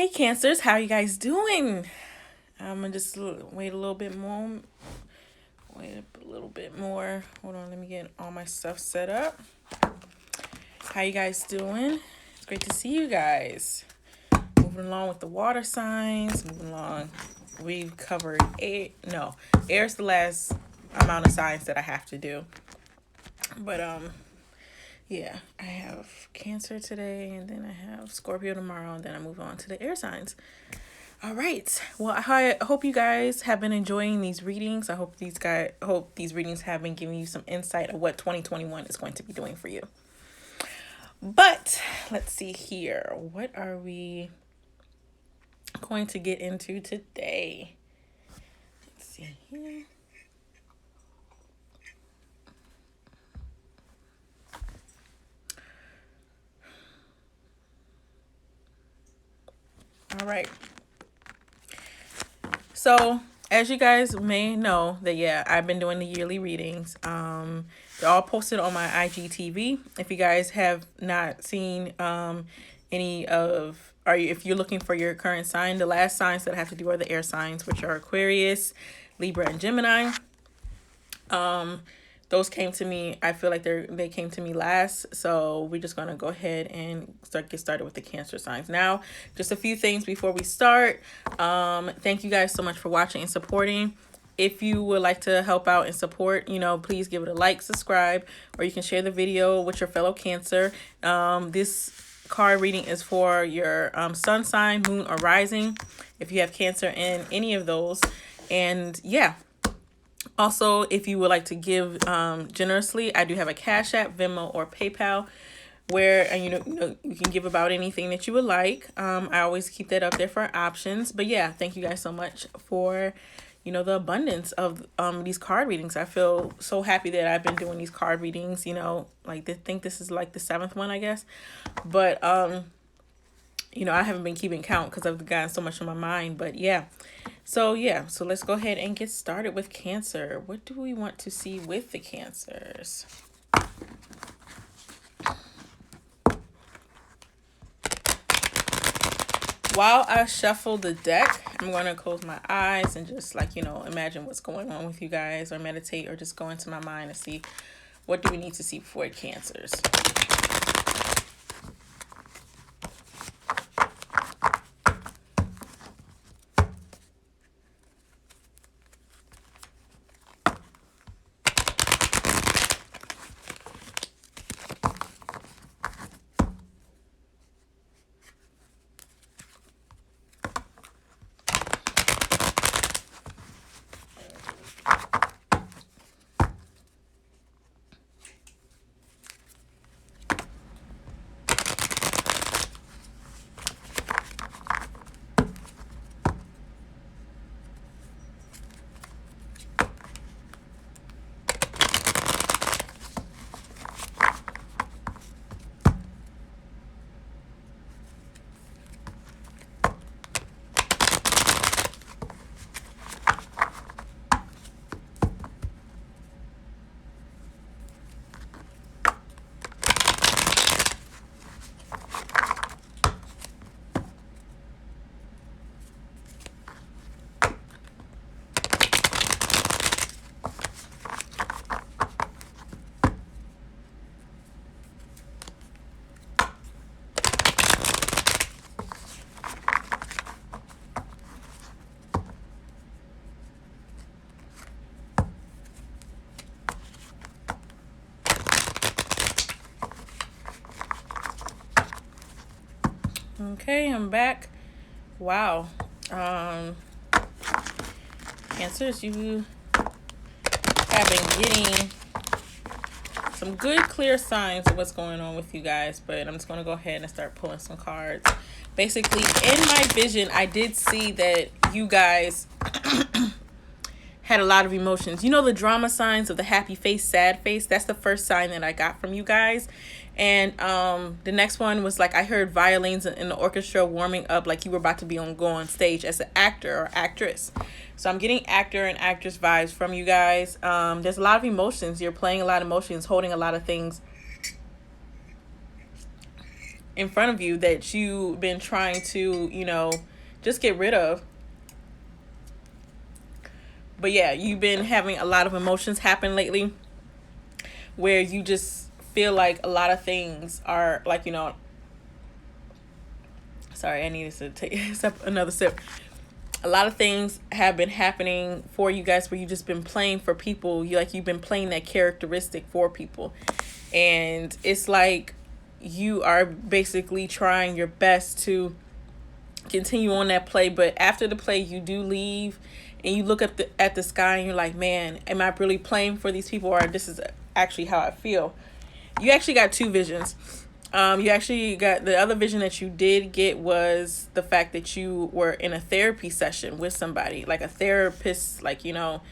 Hey Cancers, how are you guys doing? I'm gonna just wait a little bit more. Wait a little bit more. Hold on, let me get all my stuff set up. How you guys doing? It's great to see you guys. Moving along with the water signs. Moving along. We've covered air's the last amount of signs that I have to do. But yeah, I have Cancer today, and then I have Scorpio tomorrow, and then I move on to the air signs. All right. Well, I hope you guys have been enjoying these readings. I hope these readings have been giving you some insight of what 2021 is going to be doing for you. But let's see here. What are we going to get into today? Let's see here. All right. So, as you guys may know, that I've been doing the yearly readings. They're all posted on my IGTV. If you guys have not seen if you're looking for your current sign, the last signs that I have to do are the air signs, which are Aquarius, Libra, and Gemini. Those came to me. I feel like they came to me last, so we're just gonna go ahead and get started with the Cancer signs. Now, just a few things before we start. Thank you guys so much for watching and supporting. If you would like to help out and support, please give it a like, subscribe, or you can share the video with your fellow Cancer. This card reading is for your sun sign, moon, or rising, if you have Cancer in any of those. And yeah. Also, if you would like to give generously, I do have a Cashapp, Venmo, or PayPal, where you can give about anything that you would like. I always keep that up there for options. But yeah, thank you guys so much for the abundance of these card readings. I feel so happy that I've been doing these card readings. I think this is like the 7th one, I guess. But I haven't been keeping count because I've gotten so much on my mind. But yeah. So let's go ahead and get started with Cancer. What do we want to see with the Cancers? While I shuffle the deck, I'm going to close my eyes and just imagine what's going on with you guys, or meditate, or just go into my mind and see what do we need to see for Cancers. Okay, I'm back. Wow. Cancers, you have been getting some good, clear signs of what's going on with you guys, but I'm just going to go ahead and start pulling some cards. Basically, in my vision, I did see that you guys had a lot of emotions. The drama signs of the happy face, sad face. That's the first sign that I got from you guys. And the next one was like I heard violins in the orchestra warming up, like you were about to go on stage as an actor or actress. So I'm getting actor and actress vibes from you guys. There's a lot of emotions. You're playing a lot of emotions, holding a lot of things in front of you that you've been trying to, you know, just get rid of. But yeah, you've been having a lot of emotions happen lately where you just feel like a lot of things are like, you know, sorry, I needed to take another sip. A lot of things have been happening for you guys where you just been playing for people. You've been playing that characteristic for people. And it's like you are basically trying your best to continue on that play, but after the play you do leave and you look at the sky and you're like, man, am I really playing for these people, or this is actually how I feel? You actually got two visions. You actually got the other vision that you did get was the fact that you were in a therapy session with somebody, like a therapist, like, you know,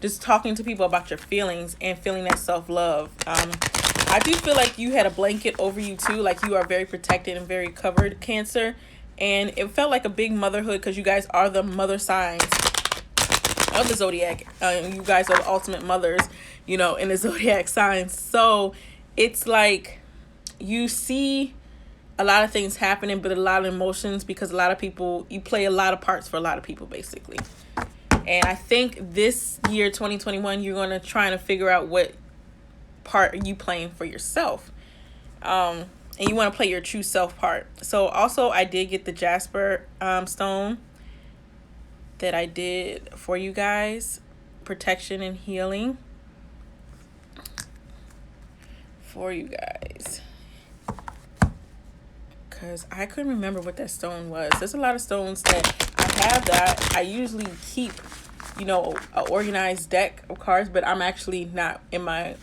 just talking to people about your feelings and feeling that self-love. I do feel like you had a blanket over you too, like you are very protected and very covered, Cancer. And it felt like a big motherhood because you guys are the mother signs of the zodiac. You guys are the ultimate mothers, you know, in the zodiac signs. So it's like you see a lot of things happening, but a lot of emotions, because a lot of people, you play a lot of parts for a lot of people, basically. And I think this year, 2021, you're going to try to figure out what part are you playing for yourself. And you want to play your true self part. So also I did get the Jasper stone that I did for you guys. Protection and healing for you guys. Because I couldn't remember what that stone was. There's a lot of stones that I have that I usually keep, you know, an organized deck of cards, but I'm actually not in my,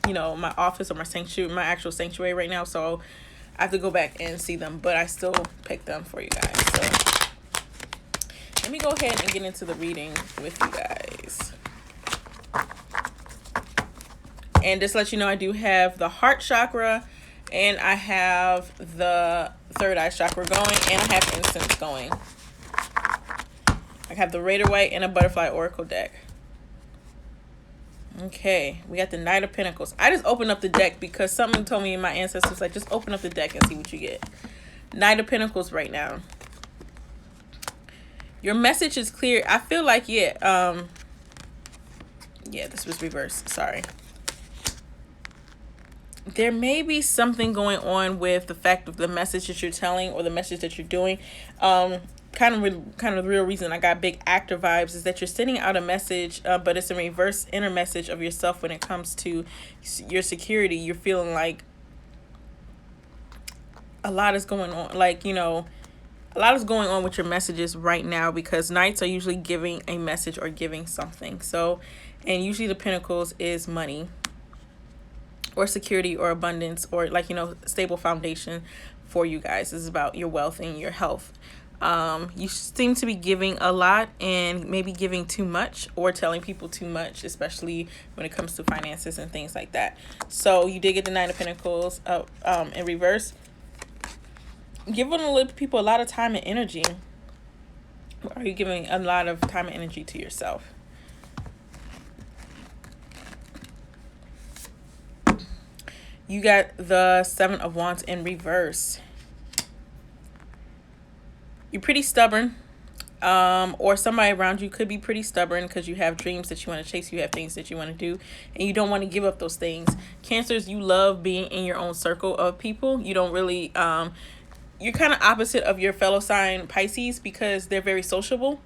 you know, my office or my sanctuary, my actual sanctuary right now. So I have to go back and see them, but I still picked them for you guys. So let me go ahead and get into the reading with you guys. And just let you know, I do have the heart chakra, and I have the third eye chakra going, and I have incense going. I have the Raider White and a Butterfly Oracle deck. Okay, we got the Knight of Pentacles. I just opened up the deck because something told me in my ancestors, like, just open up the deck and see what you get. Knight of Pentacles right now. Your message is clear. I feel like, yeah, this was reversed. Sorry. There may be something going on with the fact of the message that you're telling or the message that you're doing. Kind of the real reason I got big actor vibes is that you're sending out a message, but it's a reverse inner message of yourself when it comes to your security. You're feeling like a lot is going on, like, you know, a lot is going on with your messages right now, because Knights are usually giving a message or giving something. So, and usually the Pentacles is money or security or abundance or, like, you know, stable foundation for you guys. This is about your wealth and your health. You seem to be giving a lot and maybe giving too much or telling people too much, especially when it comes to finances and things like that. So you did get the Nine of Pentacles in reverse. Giving people a lot of time and energy. Or are you giving a lot of time and energy to yourself? You got the Seven of Wands in reverse. You're pretty stubborn, or somebody around you could be pretty stubborn because you have dreams that you want to chase. You have things that you want to do, and you don't want to give up those things. Cancers, you love being in your own circle of people. You don't really, you're kind of opposite of your fellow sign Pisces because they're very sociable.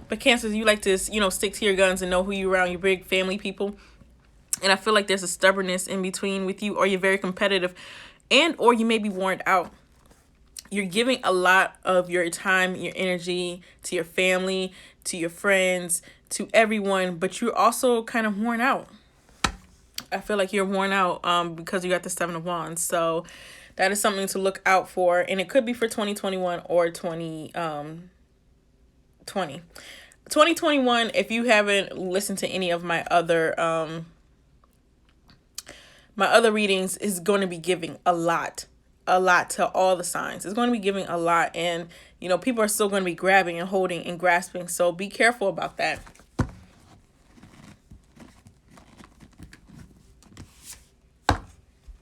But Cancers, you like to, you know, stick to your guns and know who you're around, your big family people. And I feel like there's a stubbornness in between with you, or you're very competitive, and or you may be worn out. You're giving a lot of your time, your energy to your family, to your friends, to everyone, but you're also kind of worn out. I feel like you're worn out because you got the Seven of Wands. So that is something to look out for, and it could be for 2021 or 2020. 2021, if you haven't listened to any of my other readings, is going to be giving a lot to all the signs. It's going to be giving a lot, and you know, people are still going to be grabbing and holding and grasping, so be careful about that.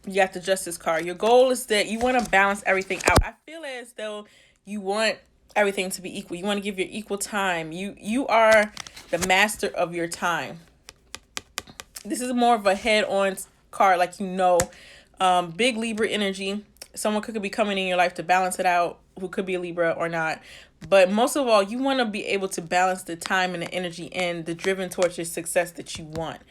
You got the Justice card. Your goal is that you want to balance everything out. I feel as though you want everything to be equal. You want to give your equal time. You are the master of your time. This is more of a head-on card, like, big Libra energy. Someone could be coming in your life to balance it out, who could be a Libra or not. But most of all, you want to be able to balance the time and the energy and the driven towards your success that you want.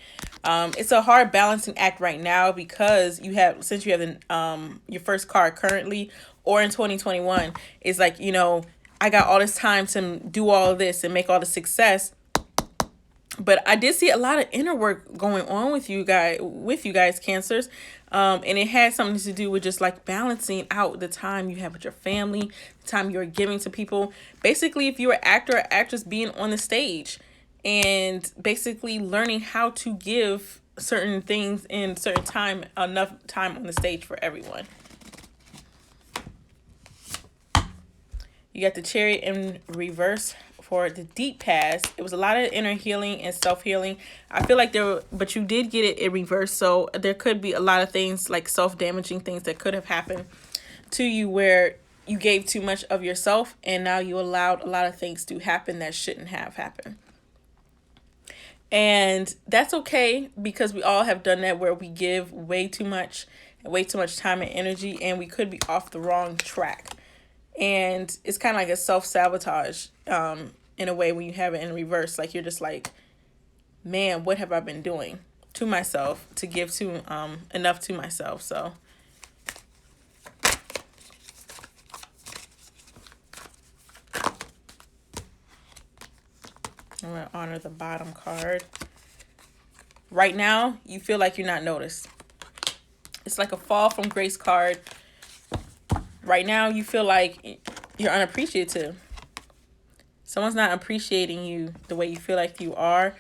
It's a hard balancing act right now because since you have your first card currently or in 2021, it's like, I got all this time to do all of this and make all the success. But I did see a lot of inner work going on with you guys, Cancers. And it had something to do with just like balancing out the time you have with your family, the time you're giving to people. Basically, if you're an actor or actress, being on the stage and basically learning how to give certain things in certain time, enough time on the stage for everyone. You got the Chariot in reverse. For the deep past, it was a lot of inner healing and self-healing. I feel like but you did get it in reverse, so there could be a lot of things like self-damaging things that could have happened to you where you gave too much of yourself and now you allowed a lot of things to happen that shouldn't have happened. And that's okay, because we all have done that, where we give way too much time and energy, and we could be off the wrong track. And it's kind of like a self-sabotage in a way when you have it in reverse. Like, you're just like, man, what have I been doing to myself to give to enough to myself? So I'm going to honor the bottom card. Right now, you feel like you're not noticed. It's like a fall from grace card. Right now, you feel like you're unappreciative. Someone's not appreciating you the way you feel like you are.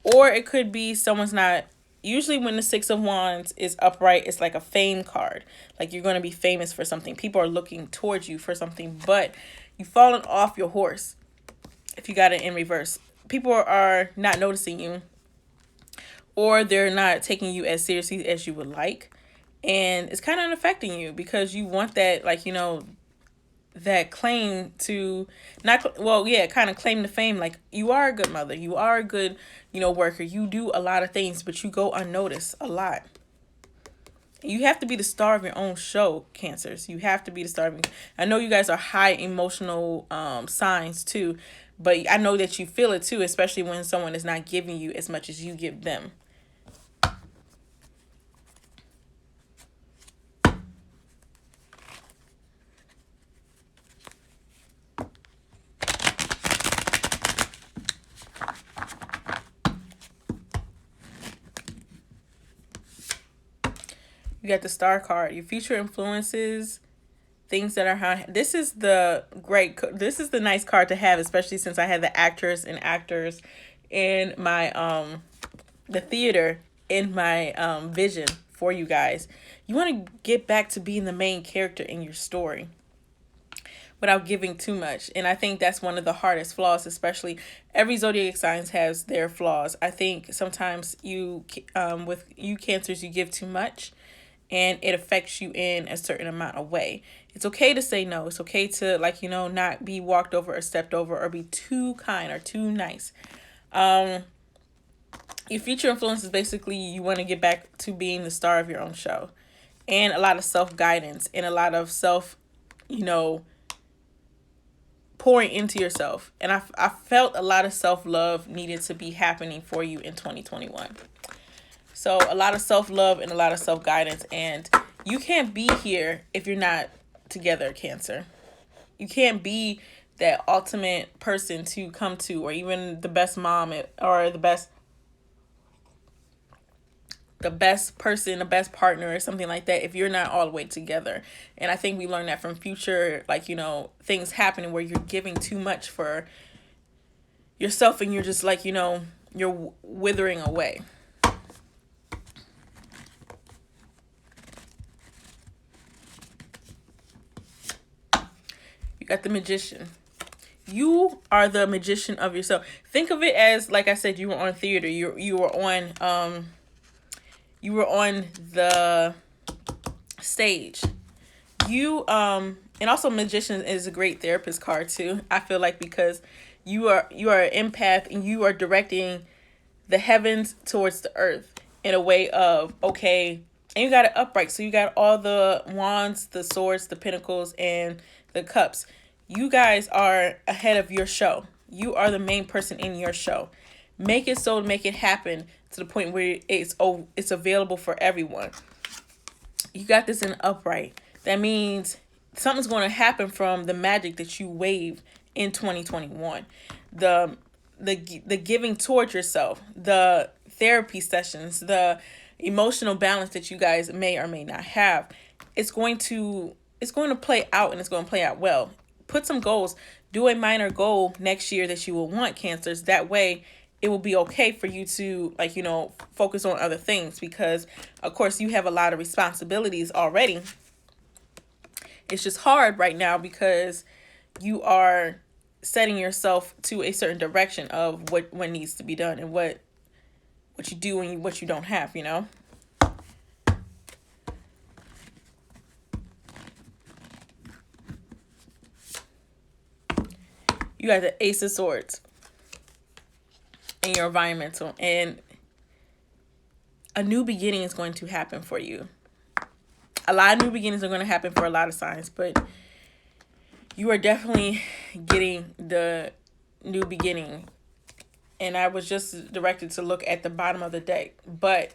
Or it could be someone's not. Usually when the Six of Wands is upright, it's like a fame card. Like, you're going to be famous for something. People are looking towards you for something. But you've fallen off your horse if you got it in reverse. People are not noticing you. Or they're not taking you as seriously as you would like. And it's kind of affecting you because you want that, like, that claim to kind of claim the fame. Like, you are a good mother. You are a good, worker. You do a lot of things, but you go unnoticed a lot. You have to be the star of your own show, Cancers. You have to be the star. I know you guys are high emotional signs too, but I know that you feel it too, especially when someone is not giving you as much as you give them. You got the Star card. Your future influences, things that are high. This is the nice card to have, especially since I had the actors in my the theater in my vision for you guys. You want to get back to being the main character in your story without giving too much. And I think that's one of the hardest flaws, especially every zodiac signs has their flaws. I think sometimes with you Cancers, you give too much and it affects you in a certain amount of way. It's okay to say no. It's okay to, not be walked over or stepped over or be too kind or too nice. Your future influence is basically you want to get back to being the star of your own show, and a lot of self-guidance and a lot of self, pouring into yourself. And I felt a lot of self-love needed to be happening for you in 2021. So a lot of self-love and a lot of self-guidance. And you can't be here if you're not together, Cancer. You can't be that ultimate person to come to, or even the best mom or the best person, the best partner or something like that if you're not all the way together. And I think we learned that from future, things happening where you're giving too much for yourself and you're just you're withering away. Got the Magician. You are the magician of yourself. Think of it as, like I said, you were on theater. You were on the stage. You and also Magician is a great therapist card too. I feel like because you are an empath and you are directing the heavens towards the earth in a way of, okay, and you got it upright, so you got all the wands, the swords, the pentacles, and the cups. You guys are ahead of your show. You are the main person in your show. Make it so, make it happen to the point where it's available for everyone. You got this in upright. That means something's going to happen from the magic that you waved in 2021. The giving towards yourself, the therapy sessions, the emotional balance that you guys may or may not have. It's going to play out, and it's going to play out well. Put some goals. Do a minor goal next year that you will want, Cancers. That way it will be okay for you to, like, focus on other things, because of course you have a lot of responsibilities already. It's just hard right now because you are setting yourself to a certain direction of what needs to be done and what you do and what you don't have, You got the Ace of Swords in your environmental, and a new beginning is going to happen for you. A lot of new beginnings are going to happen for a lot of signs, but you are definitely getting the new beginning. And I was just directed to look at the bottom of the deck, but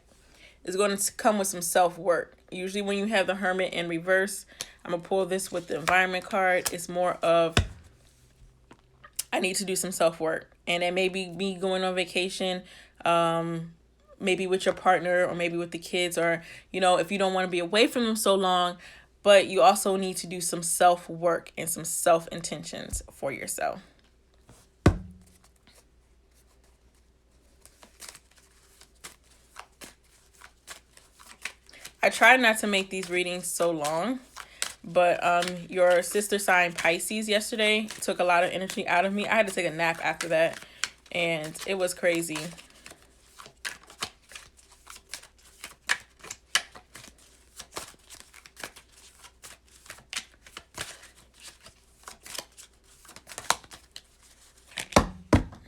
it's going to come with some self-work. Usually when you have the Hermit in reverse, I'm going to pull this with the environment card. It's more of, I need to do some self-work. And it may be me going on vacation, maybe with your partner, or maybe with the kids, or, if you don't want to be away from them so long, but you also need to do some self-work and some self-intentions for yourself. I try not to make these readings so long, but your sister sign Pisces yesterday took a lot of energy out of me. I had to take a nap after that, and it was crazy.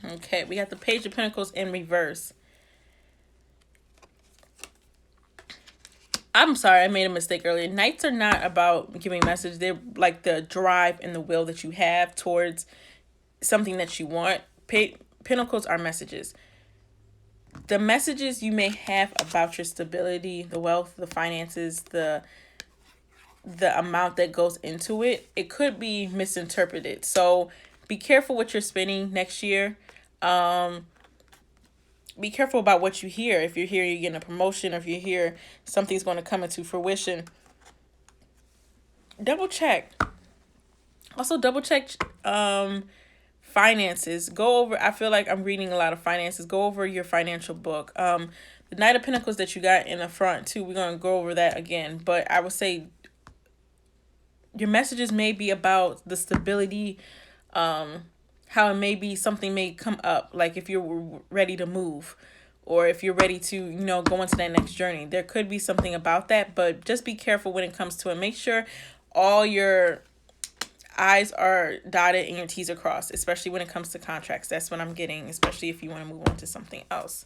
Okay, we got the Page of Pentacles in reverse. I'm sorry, I made a mistake earlier. Knights are not about giving message. They're like the drive and the will that you have towards something that you want. Pentacles are messages. The messages you may have about your stability, the wealth, the finances, the amount that goes into it, it could be misinterpreted. So be careful what you're spending next year. Be careful about what you hear. If you're here, you're getting a promotion, or if you hear something's going to come into fruition, double check. Also, double check finances. Go over, I feel like I'm reading a lot of finances. Go over your financial book. The Knight of Pentacles that you got in the front too, we're going to go over that again. But I would say your messages may be about the stability, how it may be something may come up, like if you're ready to move, or if you're ready to, go into that next journey. There could be something about that, but just be careful when it comes to it. Make sure all your I's are dotted and your T's are crossed, especially when it comes to contracts. That's what I'm getting, especially if you want to move on to something else.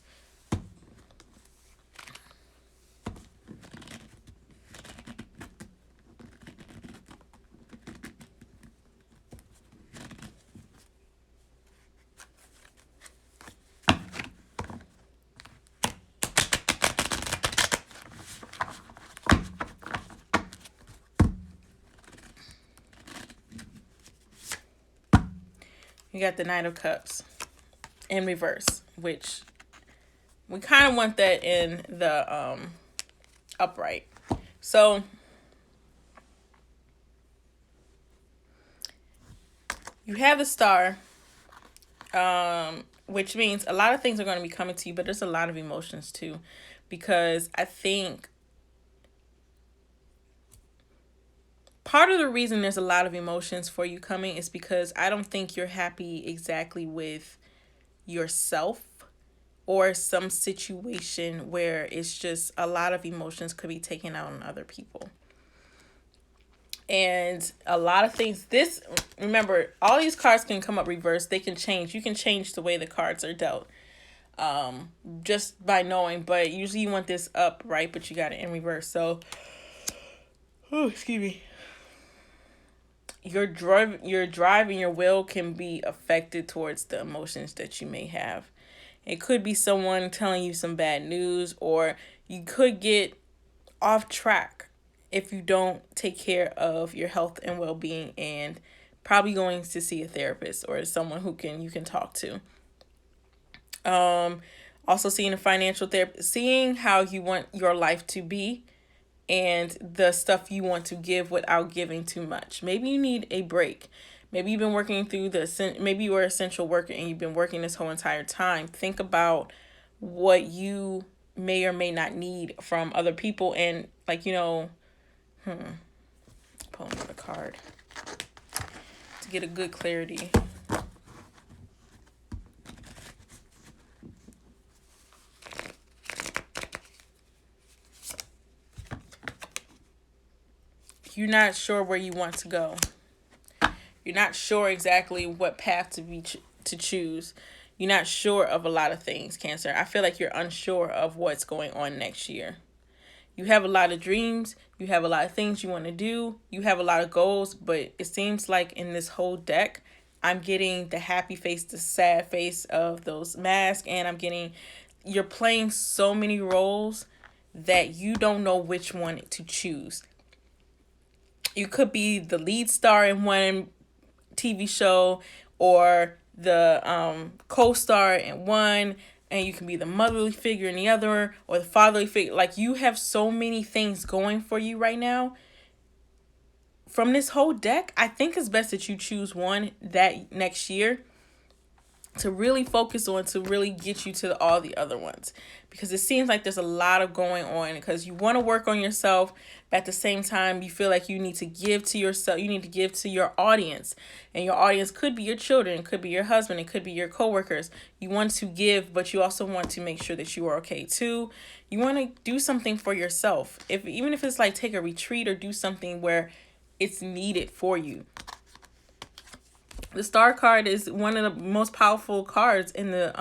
You got the Knight of Cups in reverse, which we kind of want that in the upright. So you have the Star, which means a lot of things are going to be coming to you, but there's a lot of emotions too, because I think part of the reason there's a lot of emotions for you coming is because I don't think you're happy exactly with yourself, or some situation where it's just a lot of emotions could be taken out on other people. And a lot of things, this, remember, all these cards can come up reversed. They can change. You can change the way the cards are dealt, just by knowing. But usually you want this up, right? But you got it in reverse. So, oh, excuse me. Your drive and your will can be affected towards the emotions that you may have. It could be someone telling you some bad news, or you could get off track if you don't take care of your health and well-being, and probably going to see a therapist or someone who you can talk to. Also seeing a financial therapist, seeing how you want your life to be and the stuff you want to give without giving too much. Maybe you need a break. Maybe you've been working through maybe you are an essential worker and you've been working this whole entire time. Think about what you may or may not need from other people, and like, pull another card to get a good clarity. You're not sure where you want to go. You're not sure exactly what path to choose. You're not sure of a lot of things, Cancer. I feel like you're unsure of what's going on next year. You have a lot of dreams. You have a lot of things you want to do. You have a lot of goals, but it seems like in this whole deck, I'm getting the happy face, the sad face of those masks, and I'm getting, you're playing so many roles that you don't know which one to choose. You could be the lead star in one TV show, or the co-star in one, and you can be the motherly figure in the other, or the fatherly figure. Like, you have so many things going for you right now. From this whole deck, I think it's best that you choose one that next year to really focus on, to really get you to all the other ones, because it seems like there's a lot of going on, because you want to work on yourself, but at the same time you feel like you need to give to yourself, you need to give to your audience, and your audience could be your children, it could be your husband, it could be your coworkers. You want to give, but you also want to make sure that you are okay too. You want to do something for yourself, even if it's like take a retreat or do something where it's needed for you. The Star card is one of the most powerful cards in the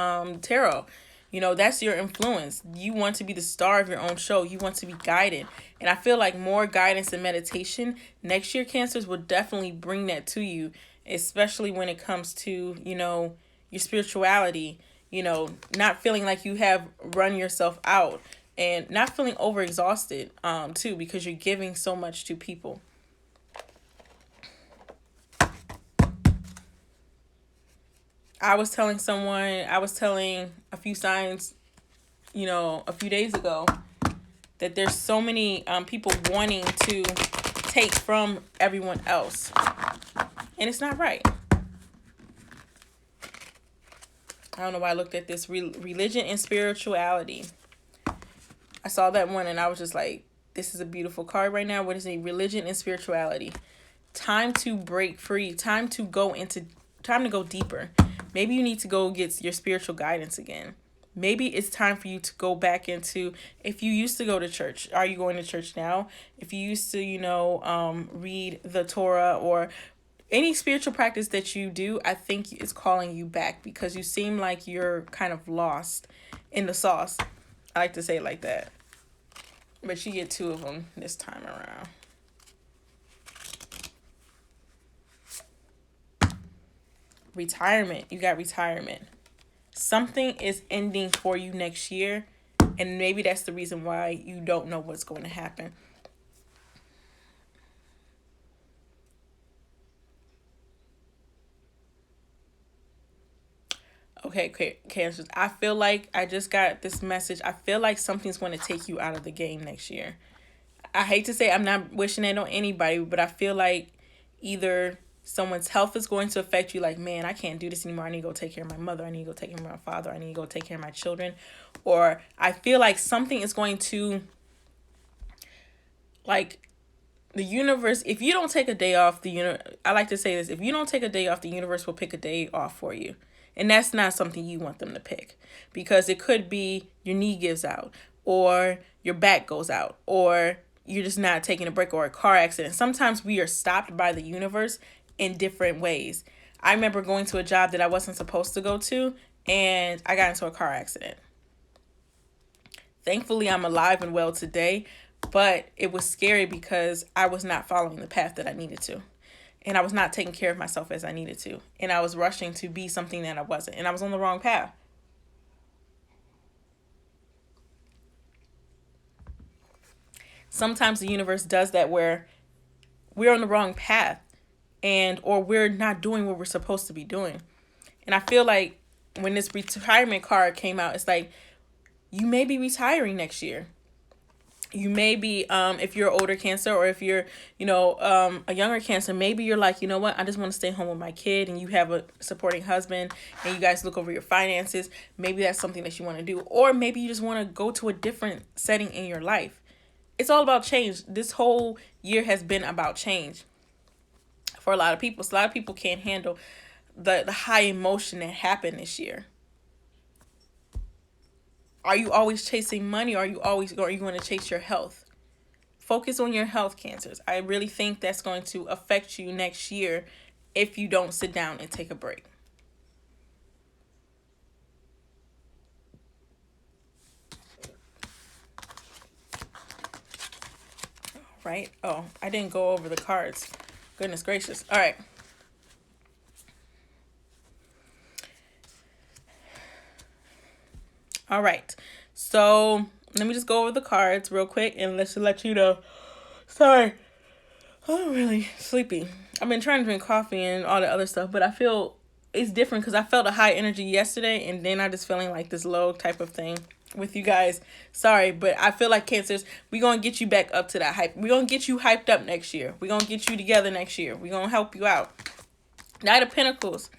tarot. That's your influence. You want to be the star of your own show. You want to be guided. And I feel like more guidance and meditation next year, Cancers, will definitely bring that to you, especially when it comes to, your spirituality, not feeling like you have run yourself out, and not feeling overexhausted, too, because you're giving so much to people. I was telling a few signs, a few days ago, that there's so many people wanting to take from everyone else. And it's not right. I don't know why I looked at this. Religion and spirituality. I saw that one and I was just like, this is a beautiful card right now. What is it? Religion and spirituality. Time to break free. Time to go deeper. Maybe you need to go get your spiritual guidance again. Maybe it's time for you to go back into, if you used to go to church, are you going to church now? If you used to, read the Torah or any spiritual practice that you do, I think it's calling you back, because you seem like you're kind of lost in the sauce. I like to say it like that. But you get two of them this time around. Retirement. You got retirement. Something is ending for you next year, and maybe that's the reason why you don't know what's going to happen. Okay, Cancers. I feel like I just got this message. I feel like something's going to take you out of the game next year. I hate to say, I'm not wishing it on anybody, but I feel like either someone's health is going to affect you, like, man, I can't do this anymore. I need to go take care of my mother. I need to go take care of my father. I need to go take care of my children. Or I feel like something is going to, like, the universe, if you don't take a day off, I like to say this, if you don't take a day off, the universe will pick a day off for you. And that's not something you want them to pick, because it could be your knee gives out, or your back goes out, or you're just not taking a break, or a car accident. Sometimes we are stopped by the universe in different ways. I remember going to a job that I wasn't supposed to go to, and I got into a car accident. Thankfully, I'm alive and well today, but it was scary because I was not following the path that I needed to. And I was not taking care of myself as I needed to. And I was rushing to be something that I wasn't. And I was on the wrong path. Sometimes the universe does that, where we're on the wrong path, and or we're not doing what we're supposed to be doing. And I feel like when this retirement card came out, it's like, you may be retiring next year. You may be, if you're older Cancer, or if you're, a younger Cancer, maybe you're like, you know what, I just want to stay home with my kid, and you have a supporting husband, and you guys look over your finances. Maybe that's something that you want to do. Or maybe you just want to go to a different setting in your life. It's all about change. This whole year has been about change for a lot of people. So a lot of people can't handle the high emotion that happened this year. Are you always chasing money, or are you going to chase your health? Focus on your health, Cancers. I really think that's going to affect you next year if you don't sit down and take a break. Right? Oh, I didn't go over the cards. Goodness gracious. All right. All right. So let me just go over the cards real quick and let's let you know. Sorry. I'm really sleepy. I've been trying to drink coffee and all the other stuff, but I feel it's different because I felt a high energy yesterday, and then I just feeling like this low type of thing with you guys. Sorry, but I feel like Cancers, we're going to get you back up to that hype. We're going to get you hyped up next year. We're going to get you together next year. We're going to help you out. Knight of Pentacles.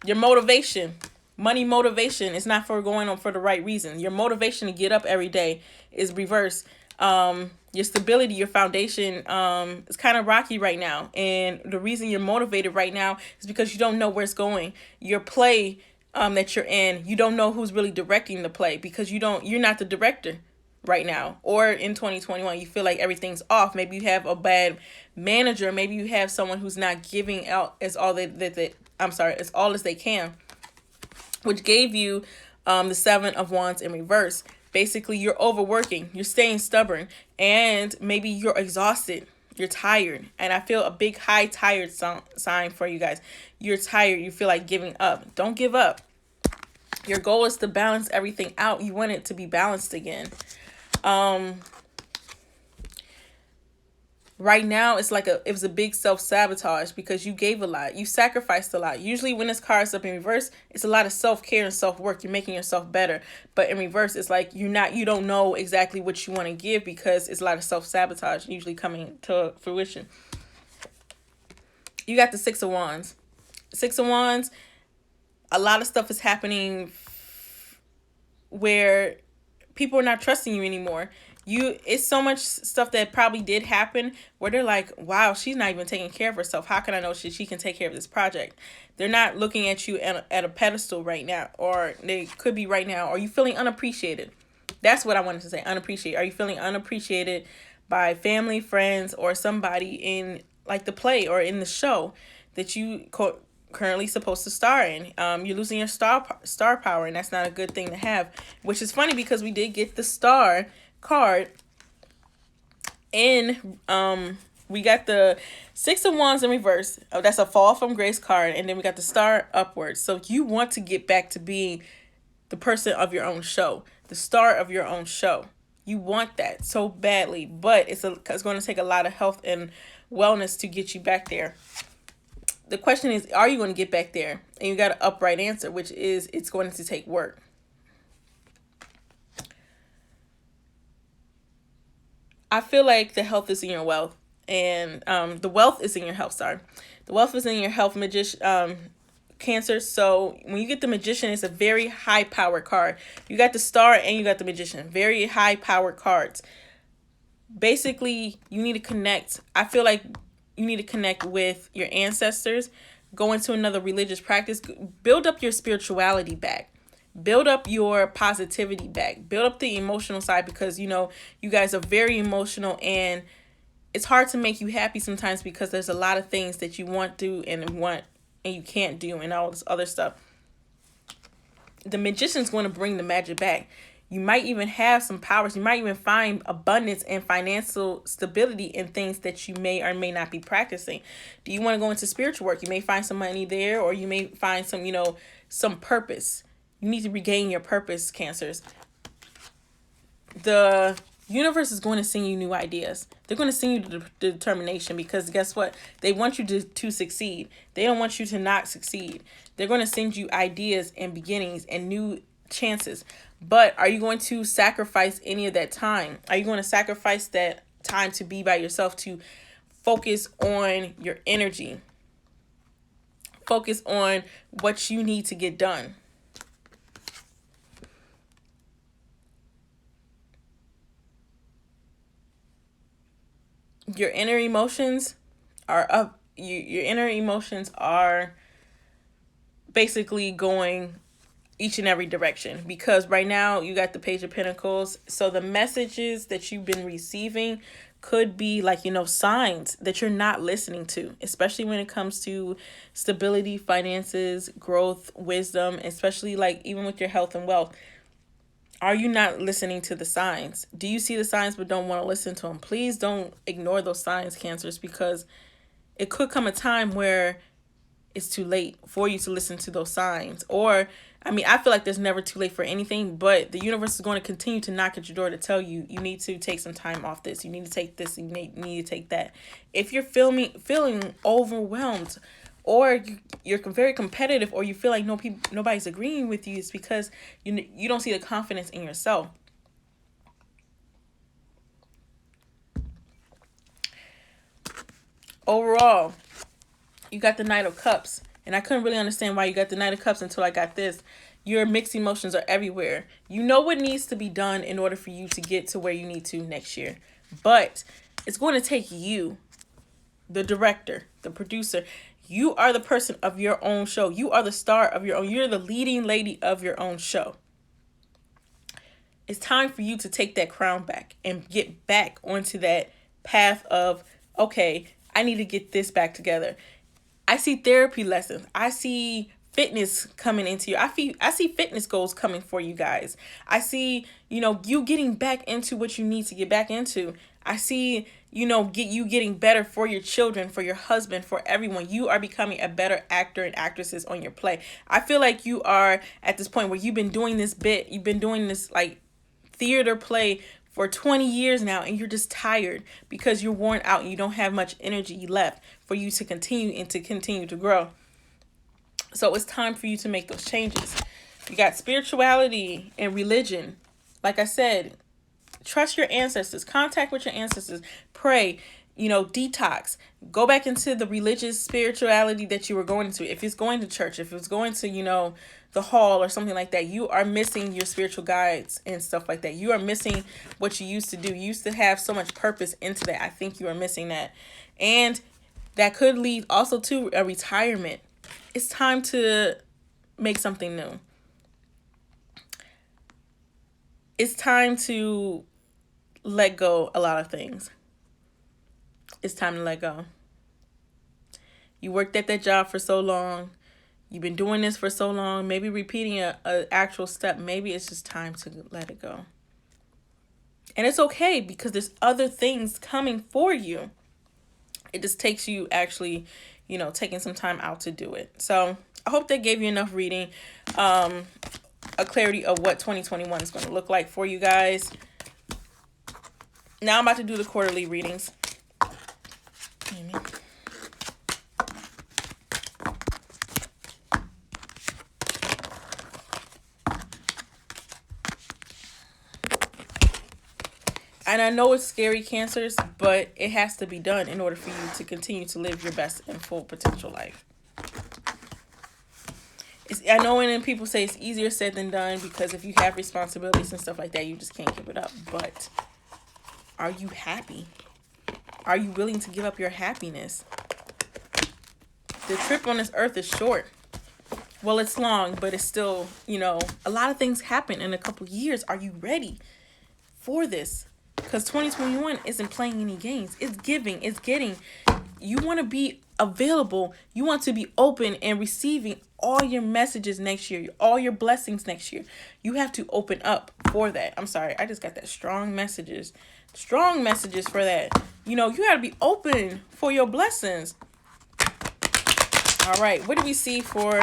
Your motivation. Money motivation is not for going on for the right reason. Your motivation to get up every day is reversed. Your stability, your foundation is kind of rocky right now. And the reason you're motivated right now is because you don't know where it's going. Your play that you're in, you don't know who's really directing the play, because you're not the director right now. Or in 2021, you feel like everything's off. Maybe you have a bad manager. Maybe you have someone who's not giving out as all as all as they can, which gave you the Seven of Wands in reverse. Basically, you're overworking, you're staying stubborn, and maybe you're exhausted, you're tired. And I feel a big high tired sign for you guys. You're tired, you feel like giving up. Don't give up. Your goal is to balance everything out. You want it to be balanced again. Right now, it was a big self-sabotage because you gave a lot. You sacrificed a lot. Usually when this card is up in reverse, it's a lot of self-care and self-work. You're making yourself better. But in reverse, it's like you don't know exactly what you want to give, because it's a lot of self-sabotage usually coming to fruition. You got the Six of Wands. Six of Wands, a lot of stuff is happening where people are not trusting you anymore. It's so much stuff that probably did happen where they're like, wow, she's not even taking care of herself. How can I know she can take care of this project? They're not looking at you at a pedestal right now, or they could be right now. Are you feeling unappreciated? That's what I wanted to say, unappreciated. Are you feeling unappreciated by family, friends, or somebody in like the play or in the show that you currently supposed to star in? You're losing your star power, and that's not a good thing to have, which is funny because we did get the Star card in we got the Six of Wands in reverse. That's a fall from grace card, and then we got the Star upwards. So you want to get back to being the person of your own show, the star of your own show. You want that so badly, but it's going to take a lot of health and wellness to get you back there. The question is, are you going to get back there? And you got an upright answer, which is it's going to take work. I feel like the health is in your wealth, and the wealth is in your health. Sorry, the wealth is in your health, Cancer. So when you get the Magician, it's a very high power card. You got the Star and you got the Magician, very high power cards. Basically, you need to connect. I feel like you need to connect with your ancestors, go into another religious practice, build up your spirituality back. build up your positivity back, build up the emotional side, because you know you guys are very emotional, and it's hard to make you happy sometimes because there's a lot of things that you want to and you can't do, and all this other stuff. The magician's going to bring the magic back. You might even have some powers. You might even find abundance and financial stability in things that you may or may not be practicing. Do you want to go into spiritual work? You may find some money there, or you may find some, you know, some purpose. You need to regain your purpose, Cancers. The universe is going to send you new ideas. They're going to send you the determination, because guess what? They want you to succeed. They don't want you to not succeed. They're going to send you ideas and beginnings and new chances. But are you going to sacrifice any of that time? Are you going to sacrifice that time to be by yourself, to focus on your energy? Focus on what you need to get done. Your inner emotions are up. Your inner emotions are basically going each and every direction, because right now you got the Page of Pentacles. So the messages that you've been receiving could be like, you know, signs that you're not listening to, especially when it comes to stability, finances, growth, wisdom, especially like even with your health and wealth. Are you not listening to the signs? Do you see the signs but don't want to listen to them? Please don't ignore those signs, Cancers, because it could come a time where it's too late for you to listen to those signs. Or, I mean, I feel like there's never too late for anything, but the universe is going to continue to knock at your door to tell you, you need to take some time off this. You need to take this. You need to take that. If you're feeling overwhelmed, or you're very competitive, or you feel like nobody's agreeing with you, it's because you don't see the confidence in yourself. Overall, you got the Knight of Cups, and I couldn't really understand why you got the Knight of Cups until I got this. Your mixed emotions are everywhere. You know what needs to be done in order for you to get to where you need to next year, but it's going to take you, the director, the producer. You are the person of your own show. You are the star of your own. You're the leading lady of your own show. It's time for you to take that crown back and get back onto that path of, okay, I need to get this back together. I see therapy lessons. I see fitness coming into you. I see fitness goals coming for you guys. I see, you know, you getting back into what you need to get back into. I see, you know, getting better for your children, for your husband, for everyone. You are becoming a better actor and actresses on your play. I feel like you are at this point where you've been doing this like theater play for 20 years now, and you're just tired because you're worn out and you don't have much energy left for you to continue to grow. So it's time for you to make those changes. You got spirituality and religion. Like I said, trust your ancestors, contact with your ancestors, pray, you know, detox, go back into the religious spirituality that you were going into. If it's going to church, if it's going to, you know, the hall or something like that, you are missing your spiritual guides and stuff like that. You are missing what you used to do. You used to have so much purpose into that. I think you are missing that. And that could lead also to a retirement. It's time to make something new. It's time to let go a lot of things. It's time to let go. You worked at that job for so long. You've been doing this for so long. Maybe repeating a actual step. Maybe it's just time to let it go. And it's okay, because there's other things coming for you. It just takes you actually, you know, taking some time out to do it. So I hope that gave you enough reading, a clarity of what 2021 is going to look like for you guys. Now I'm about to do the quarterly readings. And I know it's scary, Cancers, but it has to be done in order for you to continue to live your best and full potential life. I know when people say it's easier said than done, because if you have responsibilities and stuff like that, you just can't give it up. But are you happy? Are you willing to give up your happiness? The trip on this earth is short. Well, it's long, but it's still, you know, a lot of things happen in a couple years. Are you ready for this? Because 2021 isn't playing any games. It's giving, it's getting. You want to be available. You want to be open and receiving all your messages next year, all your blessings next year. You have to open up for that. I'm sorry, I just got that strong messages for that. You know, you got to be open for your blessings. All right, what do we see for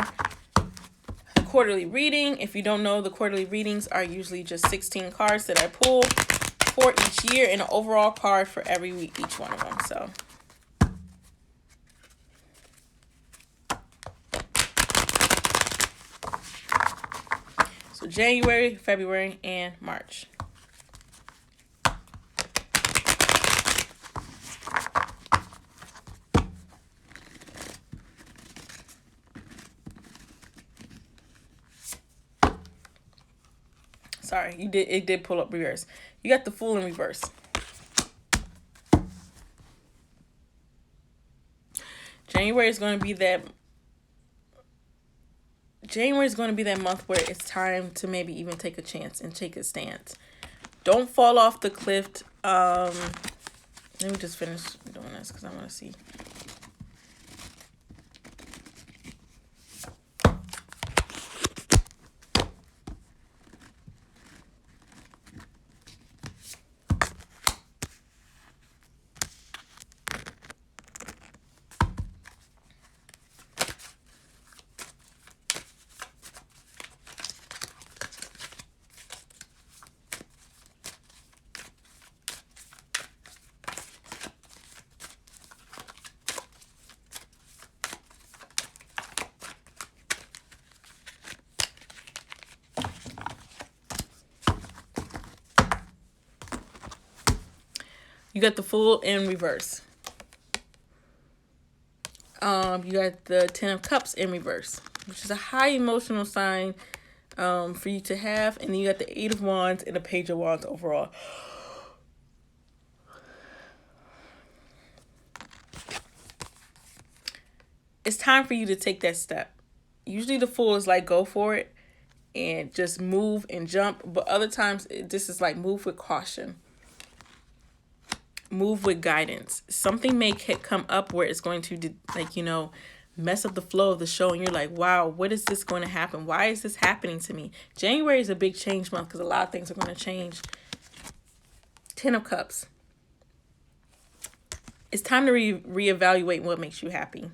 the quarterly reading? If you don't know, the quarterly readings are usually just 16 cards that I pull for each year and an overall card for every week, each one of them. So January, February, and March. Sorry, it did pull up reverse. You got the Fool in reverse. January is going to be that month where it's time to maybe even take a chance and take a stance. Don't fall off the cliff. Let me just finish doing this because I want to see. You got the Fool in reverse. You got the Ten of Cups in reverse, which is a high emotional sign for you to have. And then you got the Eight of Wands and the Page of Wands overall. It's time for you to take that step. Usually the Fool is like, go for it and just move and jump. But other times this is like, move with caution. Move with guidance. Something may come up where it's going to, like, you know, mess up the flow of the show. And you're like, wow, what is this going to happen? Why is this happening to me? January is a big change month because a lot of things are going to change. Ten of Cups. It's time to reevaluate what makes you happy.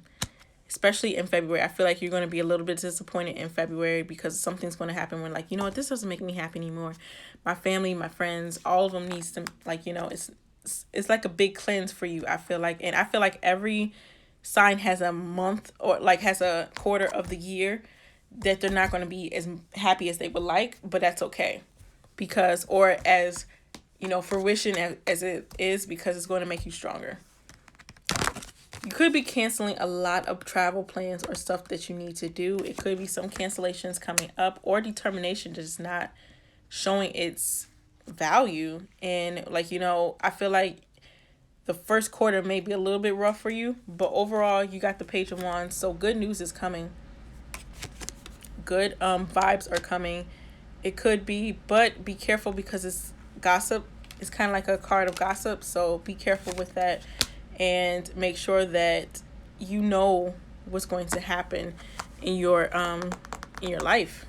Especially in February. I feel like you're going to be a little bit disappointed in February because something's going to happen when, like, you know what, this doesn't make me happy anymore. My family, my friends, all of them needs to, like, you know, it's like a big cleanse for you, I feel like. And I feel like every sign has a month or like has a quarter of the year that they're not going to be as happy as they would like, but that's okay. Because, or as, you know, fruition as it is, because it's going to make you stronger. You could be canceling a lot of travel plans or stuff that you need to do. It could be some cancellations coming up or determination just not showing its value. And, like, you know, I feel like the first quarter may be a little bit rough for you, but overall you got the Page of Wands. So good news is coming. Good vibes are coming. It could be, but be careful because it's gossip. It's kind of like a card of gossip. So be careful with that. And make sure that you know what's going to happen in your life.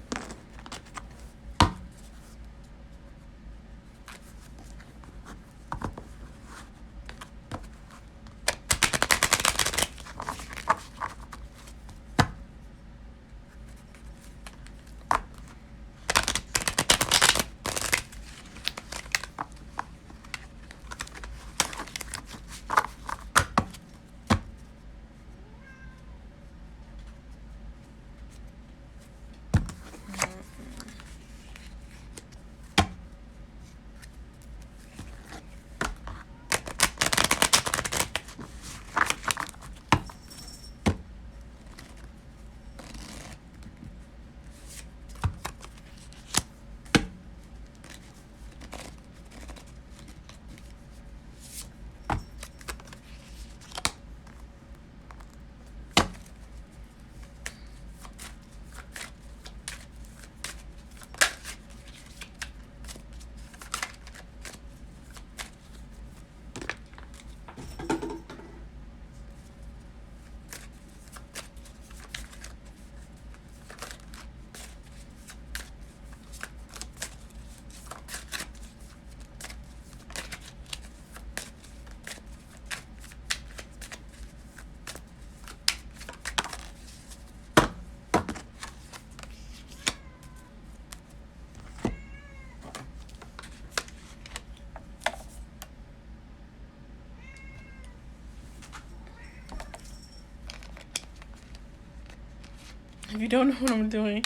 If you don't know what I'm doing,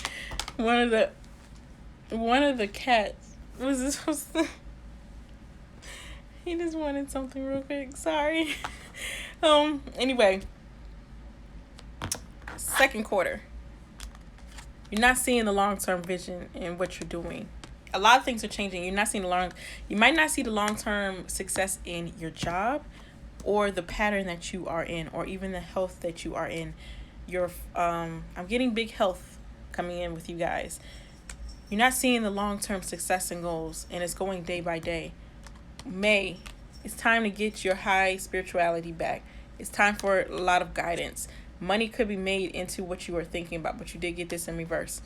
one of the cats was this supposed to, he just wanted something real quick. Sorry. Anyway, second quarter. You're not seeing the long-term vision in what you're doing. A lot of things are changing. You're not seeing you might not see the long-term success in your job or the pattern that you are in, or even the health that you are in. I'm getting big health coming in with you guys. You're not seeing the long-term success and goals, and it's going day by day. May, it's time to get your high spirituality back. It's time for a lot of guidance. Money could be made into what you were thinking about, but you did get this in reverse.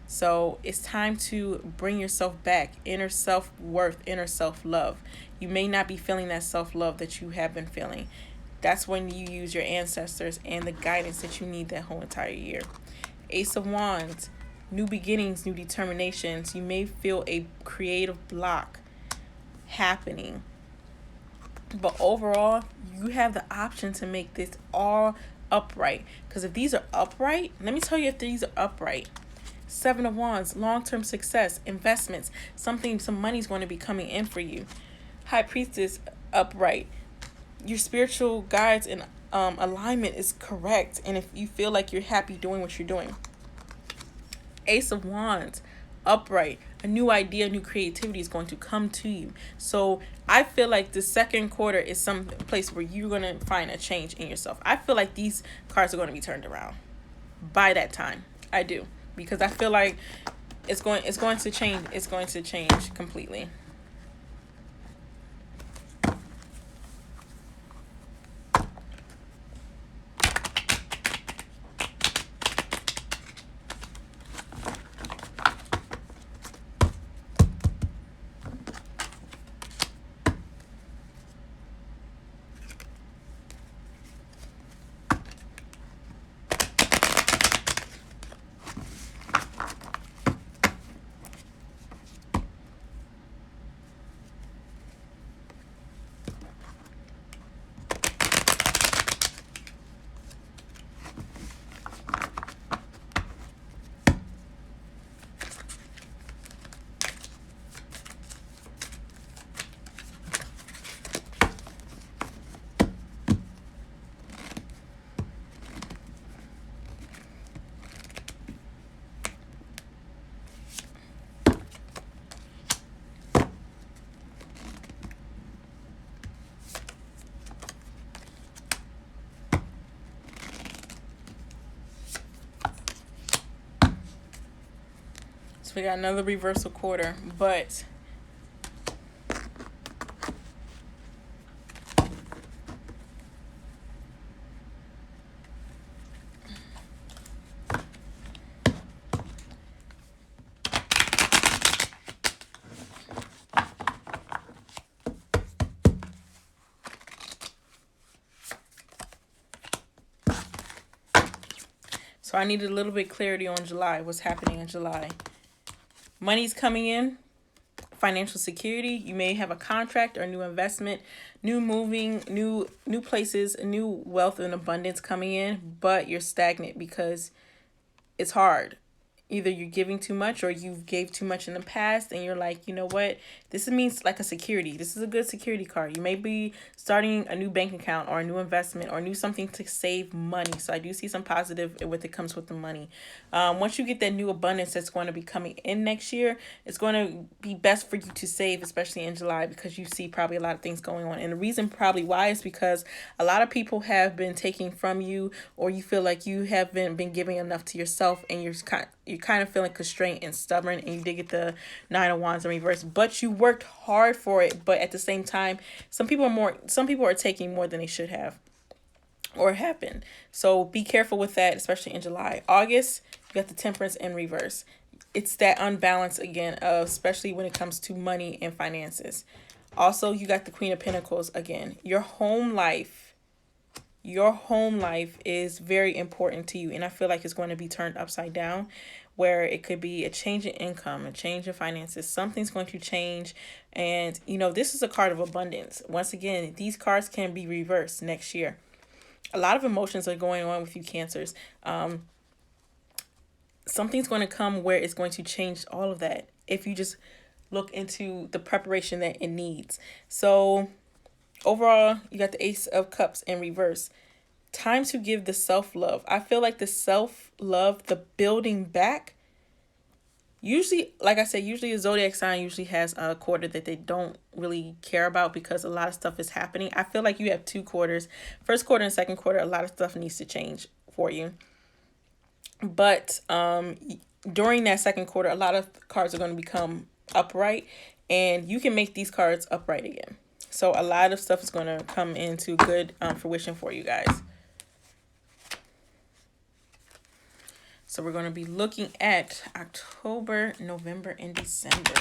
So it's time to bring yourself back, inner self-worth, inner self-love. You may not be feeling that self-love that you have been feeling. That's when you use your ancestors and the guidance that you need that whole entire year. Ace of Wands, new beginnings, new determinations. You may feel a creative block happening. But overall, you have the option to make this all upright. Because if these are upright, let me tell you if these are upright. Seven of Wands, long-term success, investments, some money's going to be coming in for you. High Priestess, upright. Your spiritual guides and alignment is correct. And if you feel like you're happy doing what you're doing. Ace of Wands, upright. A new idea, new creativity is going to come to you. So I feel like the second quarter is some place where you're going to find a change in yourself. I feel like these cards are going to be turned around by that time. I do. Because I feel like it's going to change. It's going to change completely. So we got another reversal quarter, but so I needed a little bit clarity on July. What's happening in July? Money's coming in, financial security. You may have a contract or new investment, new moving, new places, new wealth and abundance coming in, but you're stagnant because it's hard. Either you're giving too much or you gave too much in the past and you're like, you know what? This means like a security. This is a good security card. You may be starting a new bank account or a new investment or new something to save money. So I do see some positive with it comes with the money. Once you get that new abundance that's going to be coming in next year, it's going to be best for you to save, especially in July, because you see probably a lot of things going on. And the reason probably why is because a lot of people have been taking from you, or you feel like you haven't been giving enough to yourself, and you're kind of feeling constrained and stubborn, and you did get the Nine of Wands in reverse, but you worked hard for it. But at the same time, some people are taking more than they should have or have been. So be careful with that, especially in July. August, you got the Temperance in reverse. It's that unbalance again, especially when it comes to money and finances. Also, you got the Queen of Pentacles again. Your home life is very important to you, and I feel like it's going to be turned upside down, where it could be a change in income, a change in finances. Something's going to change, and this is a card of abundance. Once again, these cards can be reversed next year. A lot of emotions are going on with you, Cancers. something's going to come where it's going to change all of that if you just look into the preparation that it needs. So overall, you got the Ace of Cups in reverse. Time to give the self-love. I feel like the self-love, the building back, usually, like I said, usually a zodiac sign usually has a quarter that they don't really care about because a lot of stuff is happening. I feel like you have 2 quarters. First quarter and second quarter, a lot of stuff needs to change for you. But during that second quarter, a lot of cards are going to become upright, and you can make these cards upright again. So a lot of stuff is going to come into good fruition for you guys. So we're going to be looking at October, November, and December.